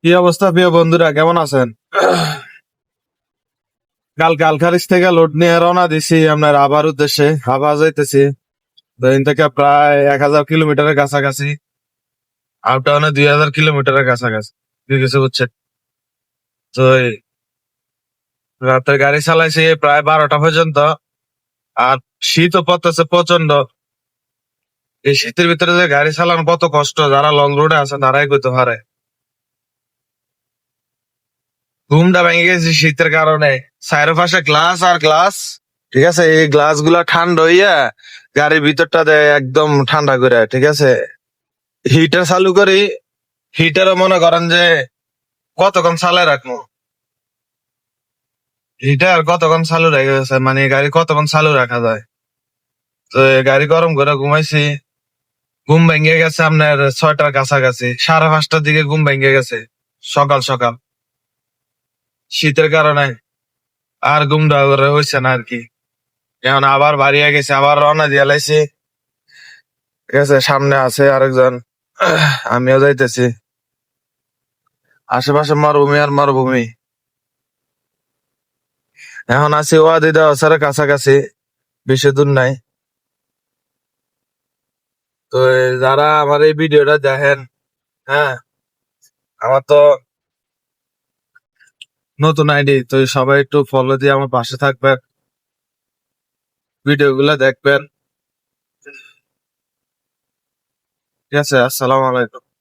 কি অবস্থা প্রিয় বন্ধুরা, কেমন আছেন? কালকে আলখারিজ থেকে লোড নিয়ে রওনা দিছি আপনার আবার উদ্দেশ্যে। আবার যাইতেছি দিন থেকে প্রায় 1000 কিলোমিটারের কাছাকাছি। আপ টাউনে 2000 কিলোমিটারের কাছাকাছি ঠিক আছে, বুঝছেন? তো এই রাতের গাড়ি চালাইছি প্রায় 12টা পর্যন্ত। আর শীতও পড়তেছে প্রচন্ড। এই শীতের ভিতরে যে গাড়ি চালানো কত কষ্ট, যারা লং রুটে আছে তারাই করতে পারে। ঘুমটা ভেঙে গেছে শীতের কারণে। চারপাশে গ্লাস আর গ্লাস, ঠিক আছে? এই গ্লাস গুলা ঠান্ডা হইয়া গাড়ির ভিতরটা দেয় একদম ঠান্ডা করে, ঠিক আছে? হিটার চালু করি, হিটারও মনে করেন যে কতক্ষণ চালায় রাখবো। হিটার কতক্ষণ চালু রেখে গেছে, মানে গাড়ি কতক্ষণ চালু রাখা যায়। তো এই গাড়ি গরম করে ঘুমাইছি। ঘুম ভেঙে গেছে আপনার 6টার কাছাকাছি, 5:30টার দিকে ঘুম ভেঙে গেছে। সকাল সকাল শীতের কারণে আর ঘুমটা করে হইছে না আর কি। এখন আবার বাড়িয়ে গেছে, আবার রওনা দিয়ে লাইছি। ঠিক আছে, সামনে আছে আরেকজন, আমিও যাইতেছি। আশেপাশে মরুভূমি আর মরুভূমি। এখন আছি ওয়াদি দেওয়ার কাছাকাছি, বেশি দূর নাই। তো যারা আমার এই ভিডিওটা দেখেন, হ্যাঁ, আমার তো নতুন আইডি, তো সবাই একটু ফলো দিয়ে আমার পাশে থাকবেন, ভিডিও গুলা দেখবেন। ঠিক আছে, আসসালামু আলাইকুম।